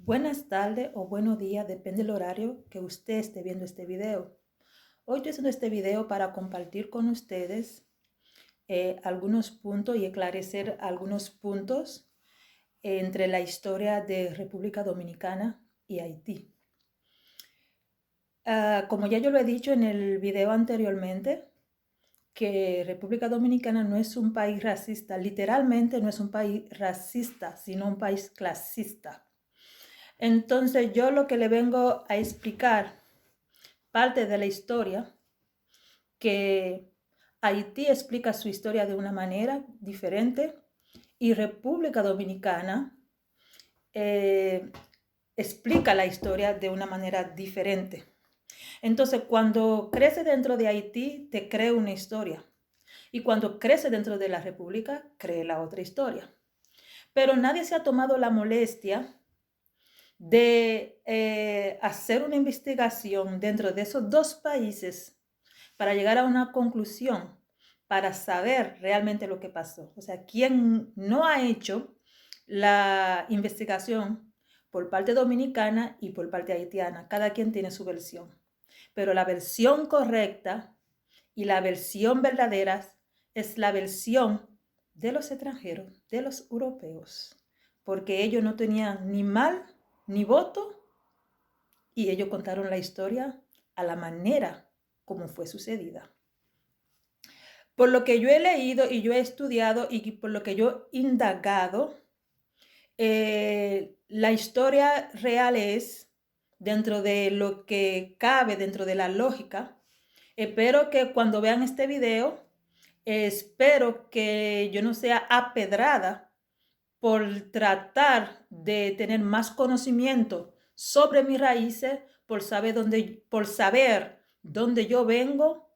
Buenas tardes o buenos días, depende del horario que usted esté viendo este video. Hoy estoy haciendo este video para compartir con ustedes algunos puntos y esclarecer algunos puntos entre la historia de República Dominicana y Haití. Como ya yo lo he dicho en el video anteriormente, que República Dominicana no es un país racista, literalmente no es un país racista, sino un país clasista. Entonces yo lo que le vengo a explicar parte de la historia, que Haití explica su historia de una manera diferente y República Dominicana explica la historia de una manera diferente. Entonces, cuando crece dentro de Haití, te crea una historia. Y cuando crece dentro de la República, cree la otra historia. Pero nadie se ha tomado la molestia de hacer una investigación dentro de esos dos países para llegar a una conclusión, para saber realmente lo que pasó. O sea, quien no ha hecho la investigación por parte dominicana y por parte haitiana, cada quien tiene su versión. Pero la versión correcta y la versión verdadera es la versión de los extranjeros, de los europeos, porque ellos no tenían ni mal ni voto y ellos contaron la historia a la manera como fue sucedida. Por lo que yo he leído y yo he estudiado y por lo que yo he indagado, la historia real es, dentro de lo que cabe, dentro de la lógica. Espero que cuando vean este video, espero que yo no sea apedrada por tratar de tener más conocimiento sobre mis raíces, por saber dónde yo vengo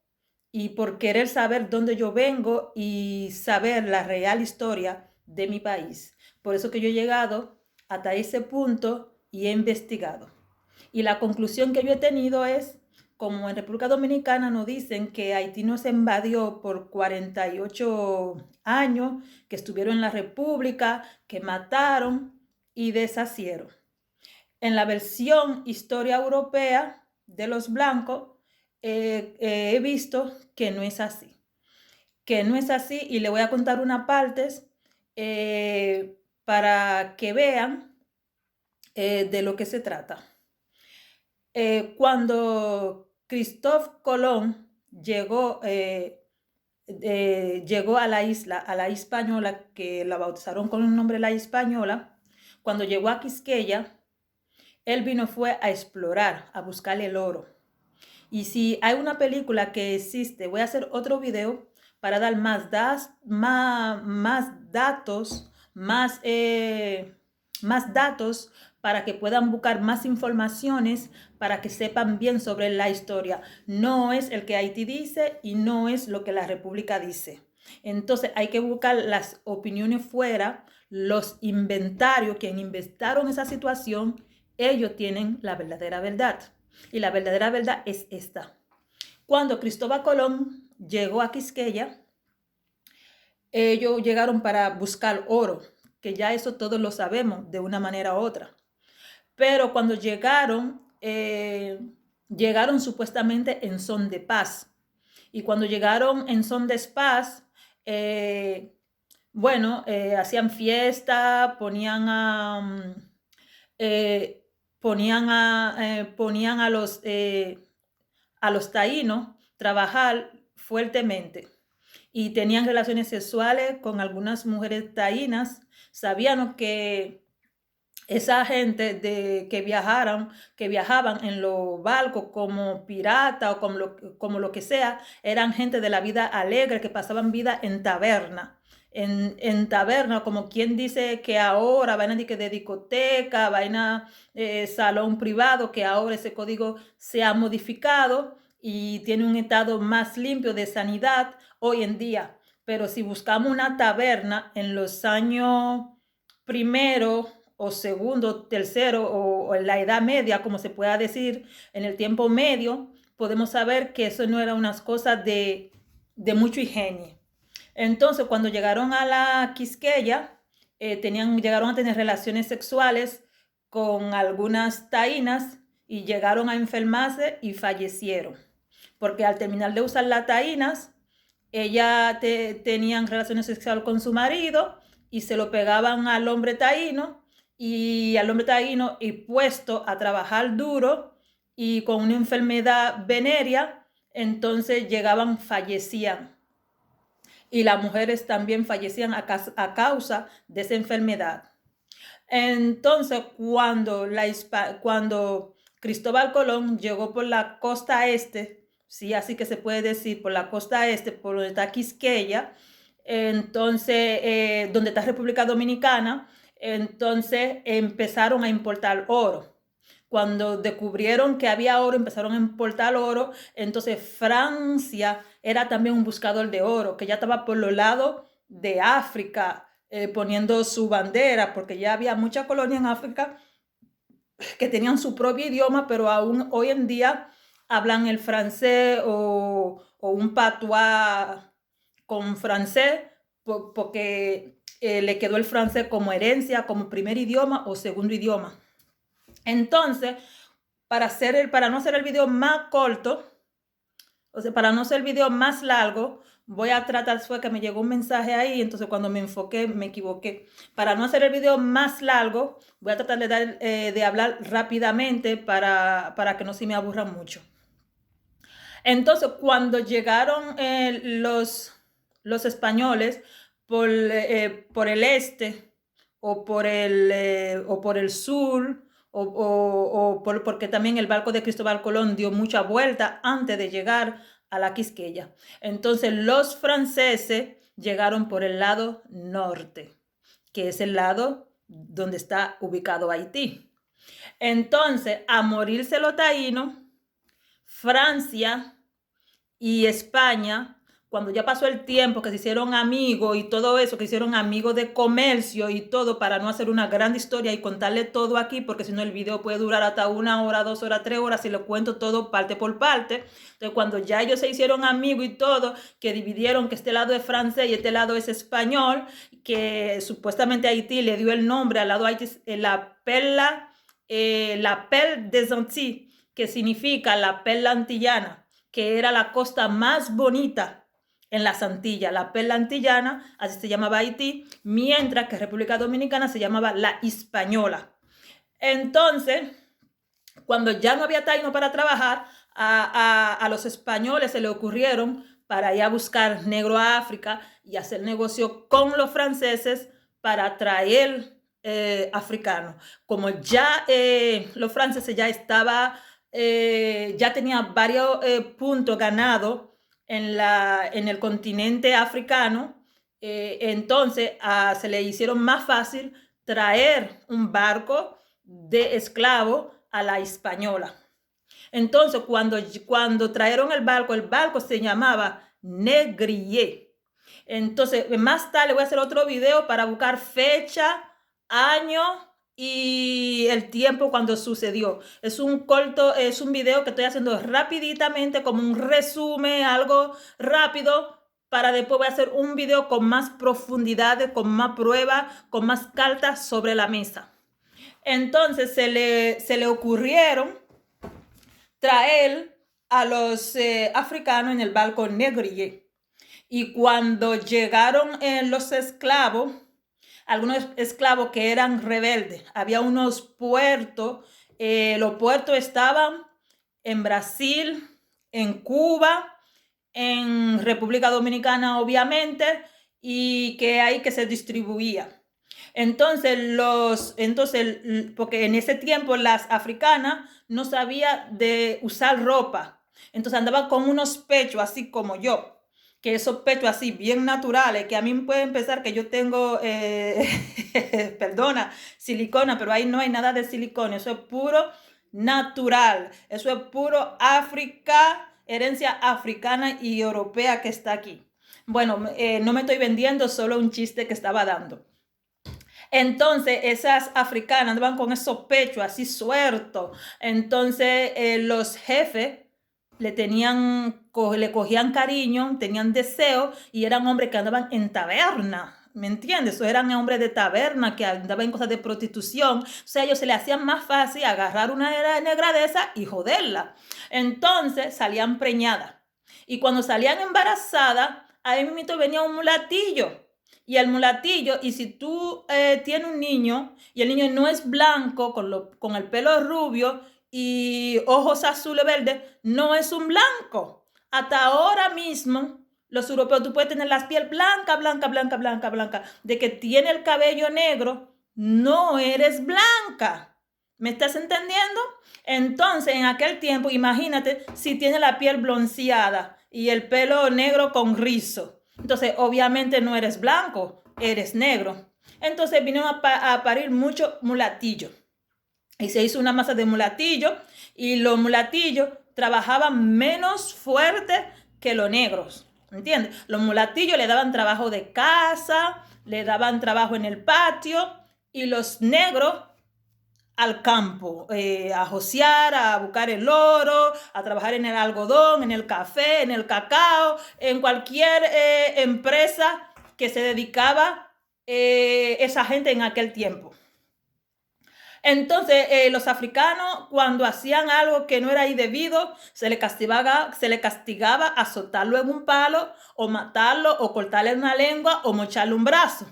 y por querer saber dónde yo vengo y saber la real historia de mi país. Por eso que yo he llegado hasta ese punto y he investigado. Y la conclusión que yo he tenido es, como en República Dominicana nos dicen que Haití nos invadió por 48 años, que estuvieron en la República, que mataron y deshacieron. En la versión historia europea de los blancos, he visto que no es así. Que no es así y le voy a contar una parte para que vean de lo que se trata. Cuando Cristóbal Colón llegó a la isla, a la Hispaniola, que la bautizaron con el nombre de la Hispaniola, cuando llegó a Quisqueya, él fue a explorar, a buscar el oro. Y si hay una película que existe, voy a hacer otro video para dar más datos, más datos para que puedan buscar más informaciones, para que sepan bien sobre la historia. No es el que Haití dice y no es lo que la República dice. Entonces hay que buscar las opiniones fuera, los inventarios, quien inventaron esa situación, ellos tienen la verdadera verdad. Y la verdadera verdad es esta. Cuando Cristóbal Colón llegó a Quisqueya, ellos llegaron para buscar oro, que ya eso todos lo sabemos de una manera u otra. Pero cuando llegaron, llegaron supuestamente en son de paz. Y cuando llegaron en son de paz, hacían fiesta, ponían a los taínos trabajar fuertemente y tenían relaciones sexuales con algunas mujeres taínas. Sabían que esa gente que viajaban en los barcos como pirata o como lo que sea, eran gente de la vida alegre que pasaban vida en taberna. En taberna, como quien dice que ahora vaina de discoteca, vaina salón privado, que ahora ese código se ha modificado y tiene un estado más limpio de sanidad hoy en día. Pero si buscamos una taberna en los años primero o segundo, tercero o en la edad media, como se pueda decir, en el tiempo medio, podemos saber que eso no era unas cosas de mucho higiene. Entonces, cuando llegaron a la Quisqueya, llegaron a tener relaciones sexuales con algunas taínas y llegaron a enfermarse y fallecieron. Porque al terminar de usar las taínas, ella tenían relaciones sexuales con su marido y se lo pegaban al hombre taíno, y al hombre taíno, y puesto a trabajar duro y con una enfermedad venérea, entonces llegaban, fallecían. Y las mujeres también fallecían a causa de esa enfermedad. Entonces, cuando Cristóbal Colón llegó por la costa este, sí, así que se puede decir, por la costa este, por donde está Quisqueya, entonces, donde está República Dominicana, entonces empezaron a importar oro. Cuando descubrieron que había oro, empezaron a importar oro. Entonces Francia era también un buscador de oro, que ya estaba por los lados de África, poniendo su bandera, porque ya había mucha colonia en África que tenían su propio idioma, pero aún hoy en día hablan el francés o un patois con francés, porque le quedó el francés como herencia, como primer idioma o segundo idioma. Entonces, para no hacer el video más corto, o sea, para no hacer el video más largo, voy a tratar, fue que me llegó un mensaje ahí, entonces cuando me enfoqué me equivoqué. Para no hacer el video más largo, voy a tratar de hablar rápidamente para que no se me aburra mucho. Entonces, cuando llegaron los españoles por el este o por el sur, porque también el barco de Cristóbal Colón dio mucha vuelta antes de llegar a la Quisqueya. Entonces los franceses llegaron por el lado norte, que es el lado donde está ubicado Haití. Entonces, a morirse los taínos, Francia y España, cuando ya pasó el tiempo, que se hicieron amigos y todo eso, que hicieron amigos de comercio y todo, para no hacer una gran historia y contarle todo aquí, porque si no el video puede durar hasta 1 hora, 2 horas, 3 horas, si lo cuento todo parte por parte. Entonces, cuando ya ellos se hicieron amigos y todo, que dividieron que este lado es francés y este lado es español, que supuestamente Haití le dio el nombre al lado Haití, la perle des Antilles, que significa la perla antillana, que era la costa más bonita en las Antillas. La perla antillana, así se llamaba Haití, mientras que República Dominicana se llamaba la Hispaniola. Entonces, cuando ya no había taíno para trabajar, a los españoles se le ocurrieron para ir a buscar negro a África y hacer negocio con los franceses para traer africanos. Como ya los franceses ya tenían varios puntos ganados en el continente africano, entonces se le hicieron más fácil traer un barco de esclavos a la Hispaniola. Entonces, cuando trajeron el barco se llamaba Négrier. Entonces, más tarde voy a hacer otro video para buscar fecha, año y el tiempo cuando sucedió. Es un video que estoy haciendo rapiditamente, como un resumen, algo rápido, para después voy a hacer un video con más profundidad, con más pruebas, con más cartas sobre la mesa. Entonces se le ocurrieron traer a los africanos en el barco Négrier. Y cuando llegaron los esclavos, algunos esclavos que eran rebeldes, había unos puertos, los puertos estaban en Brasil, en Cuba, en República Dominicana, obviamente, y que ahí que se distribuía. Entonces, porque en ese tiempo las africanas no sabían de usar ropa, entonces andaban con unos pechos así como yo, que esos pechos así bien naturales, que a mí me pueden pensar que yo tengo, perdona, silicona, pero ahí no hay nada de silicona, eso es puro natural, eso es puro África, herencia africana y europea que está aquí. Bueno, no me estoy vendiendo, solo un chiste que estaba dando. Entonces, esas africanas andaban con esos pechos así sueltos. Entonces, los jefes le cogían cariño, tenían deseo y eran hombres que andaban en taberna. ¿me entiendes? O eran hombres de taberna que andaban en cosas de prostitución. O sea, a ellos se les hacía más fácil agarrar una negra de esa y joderla. Entonces salían preñadas. Y cuando salían embarazadas, ahí mismo venía un mulatillo. Y el mulatillo, y si tú tienes un niño y el niño no es blanco, con el pelo rubio y ojos azules verdes, no es un blanco. Hasta ahora mismo, los europeos, tú puedes tener la piel blanca, blanca, blanca, blanca, blanca. De que tiene el cabello negro, no eres blanca. ¿Me estás entendiendo? Entonces, en aquel tiempo, imagínate si tiene la piel bronceada y el pelo negro con rizo. Entonces, obviamente no eres blanco, eres negro. Entonces, vinieron a parir mucho mulatillo. Y se hizo una masa de mulatillo y los mulatillos trabajaban menos fuerte que los negros. ¿Entiendes? Los mulatillos le daban trabajo de casa, le daban trabajo en el patio y los negros al campo, a josear, a buscar el oro, a trabajar en el algodón, en el café, en el cacao, en cualquier empresa que se dedicaba esa gente en aquel tiempo. Entonces, los africanos, cuando hacían algo que no era indebido, se le castigaba azotarlo en un palo, o matarlo, o cortarle una lengua, o mocharle un brazo.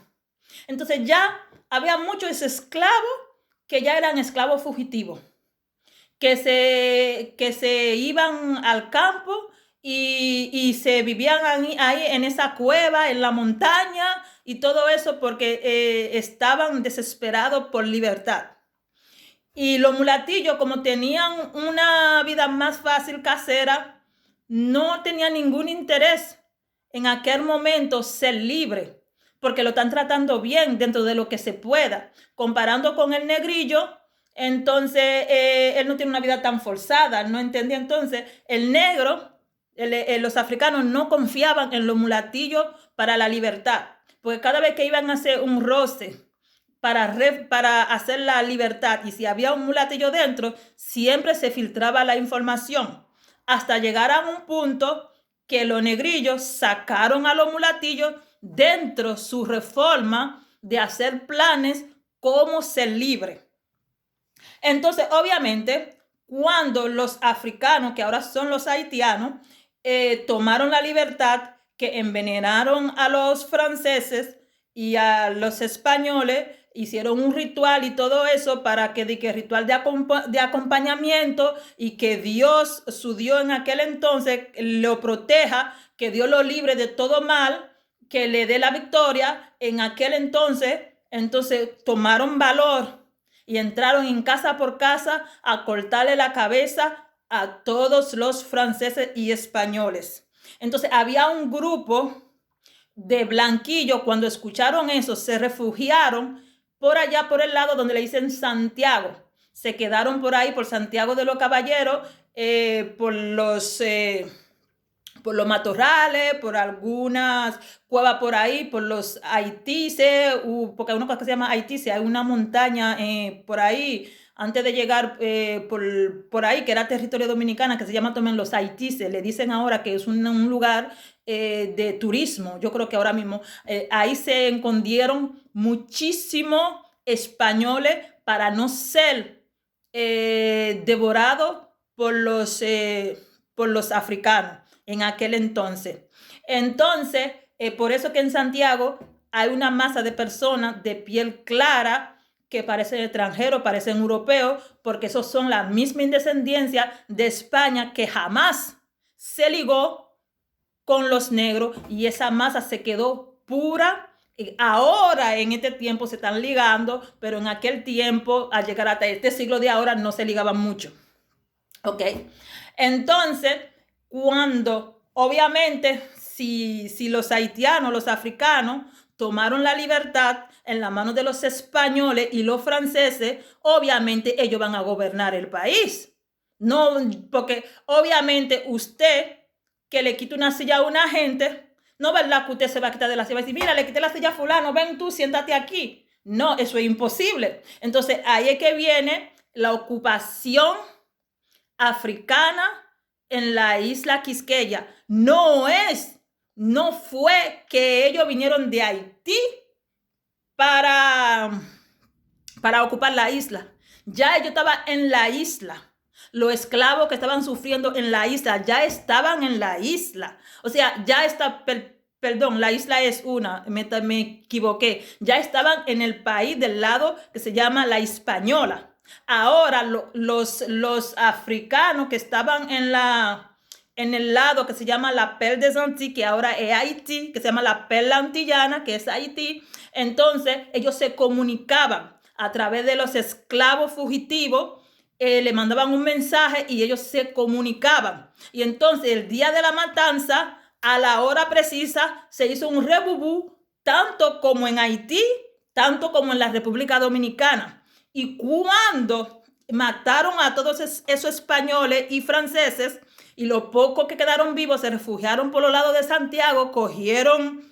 Entonces ya había muchos esclavos que ya eran esclavos fugitivos, que se iban al campo y se vivían ahí en esa cueva, en la montaña y todo eso porque estaban desesperados por libertad. Y los mulatillos, como tenían una vida más fácil casera, no tenían ningún interés en aquel momento ser libre, porque lo están tratando bien dentro de lo que se pueda. Comparando con el negrillo, entonces él no tiene una vida tan forzada, ¿no entendía? Entonces el negro, los africanos no confiaban en los mulatillos para la libertad, porque cada vez que iban a hacer un roce para hacer la libertad, y si había un mulatillo dentro, siempre se filtraba la información, hasta llegar a un punto que los negrillos sacaron a los mulatillos dentro su reforma de hacer planes como ser libre. Entonces, obviamente, cuando los africanos, que ahora son los haitianos, tomaron la libertad, que envenenaron a los franceses y a los españoles, hicieron un ritual y todo eso para que ritual de acompañamiento, y que Dios, su Dios en aquel entonces, lo proteja, que Dios lo libre de todo mal, que le dé la victoria. En aquel entonces tomaron valor y entraron en casa por casa a cortarle la cabeza a todos los franceses y españoles. Entonces había un grupo de blanquillos, cuando escucharon eso, se refugiaron por allá, por el lado donde le dicen Santiago. Se quedaron por ahí, por Santiago de los Caballeros, por los matorrales, por algunas cuevas por ahí, por los Haitises, porque hay una cosa que se llama Haitises, hay una montaña por ahí, antes de llegar por ahí, que era territorio dominicano, que se llama también los Haitises. Le dicen ahora que es un lugar de turismo. Yo creo que ahora mismo ahí se escondieron muchísimos españoles para no ser devorados por los africanos en aquel entonces. Entonces, por eso que en Santiago hay una masa de personas de piel clara que parecen extranjeros, parecen europeos, porque esos son la misma descendencia de España, que jamás se ligó con los negros, y esa masa se quedó pura. Ahora en este tiempo se están ligando, pero en aquel tiempo, al llegar hasta este siglo de ahora, no se ligaban mucho. ¿Ok? Entonces, cuando obviamente si los haitianos, los africanos, tomaron la libertad en la mano de los españoles y los franceses, obviamente ellos van a gobernar el país. No, porque obviamente usted que le quita una silla a una gente, no, ¿verdad? Que usted se va a quitar de la silla y va a decir, mira, le quité la silla a fulano, ven tú, siéntate aquí. No, eso es imposible. Entonces ahí es que viene la ocupación africana en la isla Quisqueya. No fue que ellos vinieron de Haití para, para ocupar la isla. Ya ellos estaban en la isla. Los esclavos que estaban sufriendo en la isla ya estaban en la isla. O sea, ya está, perdón, la isla es una, me equivoqué. Ya estaban en el país del lado que se llama la Hispaniola. Ahora los africanos que estaban en el lado que se llama la Perle des Antilles, que ahora es Haití, que se llama la Perla Antillana, que es Haití, entonces ellos se comunicaban a través de los esclavos fugitivos, le mandaban un mensaje y ellos se comunicaban. Y entonces el día de la matanza, a la hora precisa, se hizo un rebubú, tanto como en Haití, tanto como en la República Dominicana. Y cuando mataron a todos esos españoles y franceses, y los pocos que quedaron vivos se refugiaron por los lados de Santiago, cogieron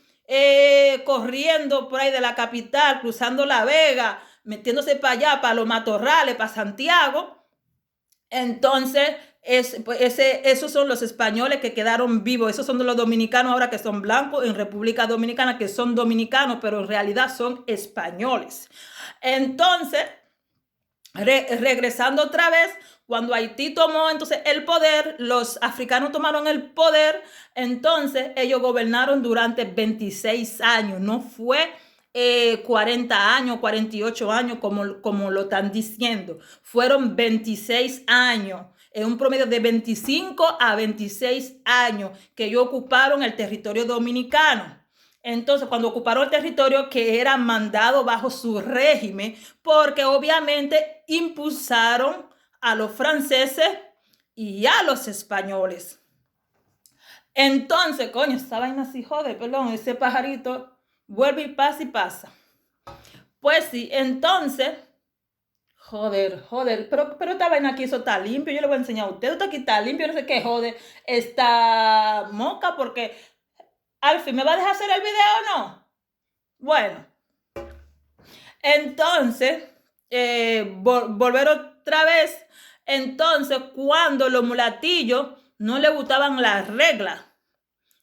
corriendo por ahí de la capital, cruzando La Vega, metiéndose para allá, para los matorrales, para Santiago. Entonces, esos son los españoles que quedaron vivos. Esos son de los dominicanos ahora que son blancos en República Dominicana, que son dominicanos, pero en realidad son españoles. Entonces, regresando otra vez, cuando Haití tomó entonces el poder, los africanos tomaron el poder, entonces ellos gobernaron durante 26 años, no fue 40 años, 48 años como lo están diciendo, fueron 26 años. En un promedio de 25 a 26 años que ellos ocuparon el territorio dominicano. Entonces, cuando ocuparon el territorio que era mandado bajo su régimen, porque obviamente impulsaron a los franceses y a los españoles. Entonces, coño, esa vaina así, joder, perdón, ese pajarito vuelve y pasa. Pues sí, entonces, joder, pero esta vaina aquí, eso está limpio, yo le voy a enseñar a usted, esto aquí está limpio, no sé qué, joder, esta moca, porque al fin, ¿me va a dejar hacer el video o no? Bueno, entonces, volver otra vez. Entonces, cuando los mulatillos no les gustaban las reglas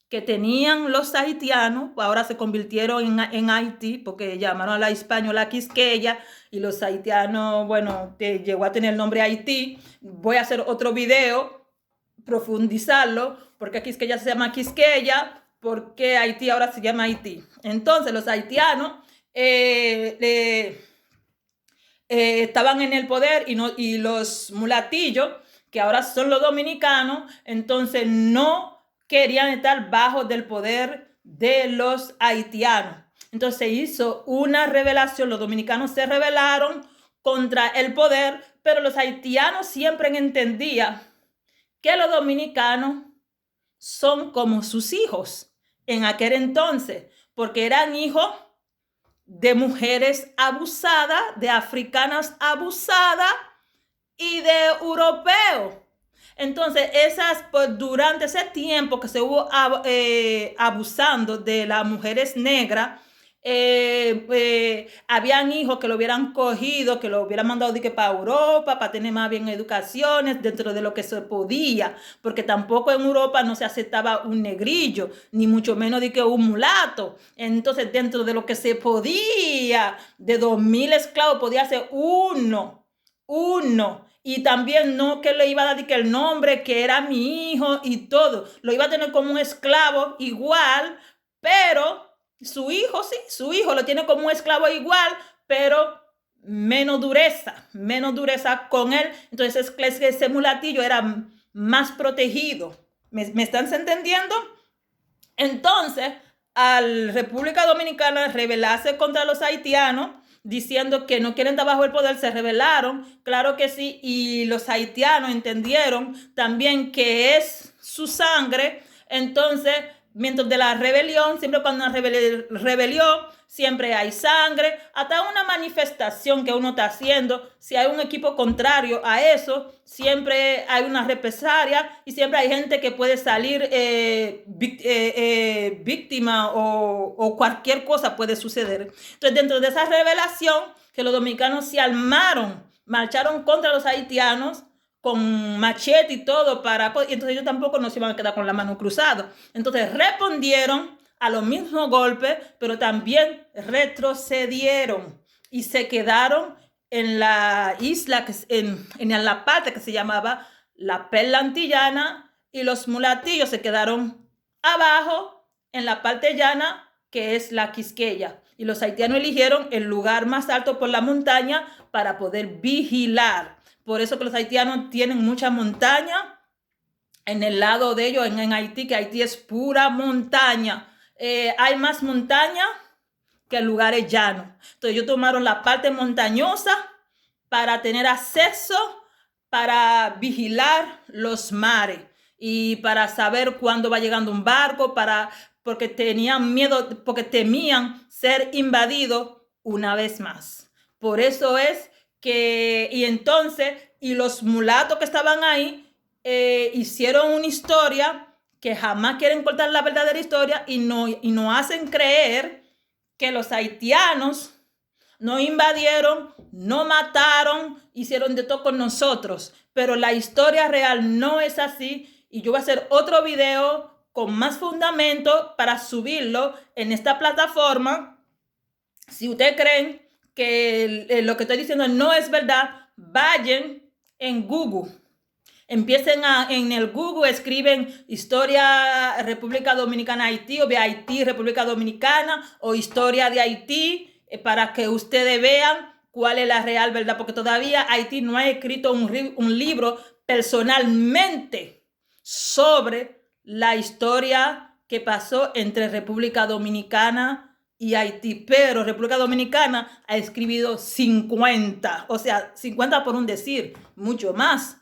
que tenían los haitianos, ahora se convirtieron en Haití, porque llamaron a la española Quisqueya, y los haitianos, bueno, llegó a tener el nombre Haití. Voy a hacer otro video, profundizarlo, porque Quisqueya se llama Quisqueya, porque Haití ahora se llama Haití. Entonces, los haitianos estaban en el poder y los mulatillos, que ahora son los dominicanos, entonces no querían estar bajo del poder de los haitianos. Entonces se hizo una rebelión, los dominicanos se rebelaron contra el poder, pero los haitianos siempre entendían que los dominicanos son como sus hijos en aquel entonces, porque eran hijos de mujeres abusadas, de africanas abusadas y de europeos. Entonces, durante ese tiempo que se hubo abusando de las mujeres negras, habían hijos que lo hubieran cogido, que lo hubieran mandado para Europa, para tener más bien educaciones dentro de lo que se podía, porque tampoco en Europa no se aceptaba un negrillo, ni mucho menos un mulato. Entonces, dentro de lo que se podía, de 2,000 esclavos, podía ser uno. Y también no que le iba a dar el nombre, que era mi hijo y todo. Lo iba a tener como un esclavo igual, pero su hijo lo tiene como un esclavo igual, pero menos dureza con él. Entonces ese mulatillo era más protegido. ¿Me están entendiendo? Entonces, al República Dominicana rebelarse contra los haitianos, diciendo que no quieren estar bajo el poder, se rebelaron, claro que sí, y los haitianos entendieron también que es su sangre. Entonces, mientras de la rebelión, siempre cuando una rebelión, siempre hay sangre, hasta una manifestación que uno está haciendo, si hay un equipo contrario a eso, siempre hay una represalia y siempre hay gente que puede salir víctima o cualquier cosa puede suceder. Entonces, dentro de esa revelación, que los dominicanos se armaron, marcharon contra los haitianos, con machete y todo, y entonces ellos tampoco no se iban a quedar con la mano cruzada. Entonces respondieron a los mismos golpes, pero también retrocedieron y se quedaron en la isla, en la parte que se llamaba la Perla Antillana, y los mulatillos se quedaron abajo en la parte llana, que es la Quisqueya. Y los haitianos eligieron el lugar más alto por la montaña para poder vigilar. Por eso que los haitianos tienen mucha montaña en el lado de ellos, en Haití, que Haití es pura montaña. Hay más montaña que lugares llanos. Entonces ellos tomaron la parte montañosa para tener acceso, para vigilar los mares y para saber cuándo va llegando un barco, porque tenían miedo, porque temían ser invadidos una vez más. Por eso es que, y los mulatos que estaban ahí hicieron una historia que jamás quieren contar la verdadera historia y no hacen creer que los haitianos no invadieron, no mataron, hicieron de todo con nosotros. Pero la historia real no es así. Y yo voy a hacer otro video con más fundamento para subirlo en esta plataforma. Si ustedes creen que lo que estoy diciendo no es verdad, vayan en Google. Empiecen en el Google, escriben Historia República Dominicana Haití, o de Haití República Dominicana, o Historia de Haití, para que ustedes vean cuál es la real verdad, porque todavía Haití no ha escrito un libro personalmente sobre la historia que pasó entre República Dominicana y Haití, pero República Dominicana ha escrito 50, o sea, 50 por un decir, mucho más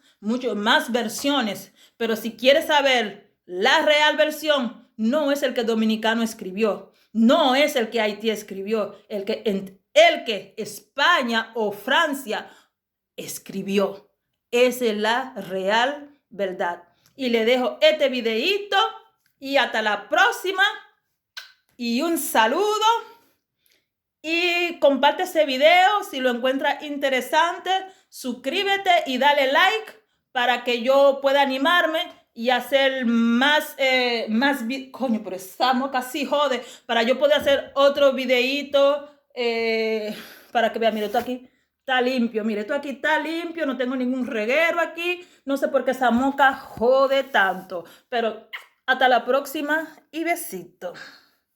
versiones. Pero si quieres saber la real versión, no es el que Dominicano escribió, no es el que Haití escribió, el que España o Francia escribió. Esa es la real verdad. Y le dejo este videíto y hasta la próxima. Y un saludo. Y comparte ese video si lo encuentras interesante. Suscríbete y dale like para que yo pueda animarme y hacer más coño, pero estamos casi jode, para yo poder hacer otro videíto para que vean. Mire, esto aquí está limpio, mire, esto aquí está limpio, no tengo ningún reguero aquí, no sé por qué esa moca jode tanto, pero hasta la próxima y besito.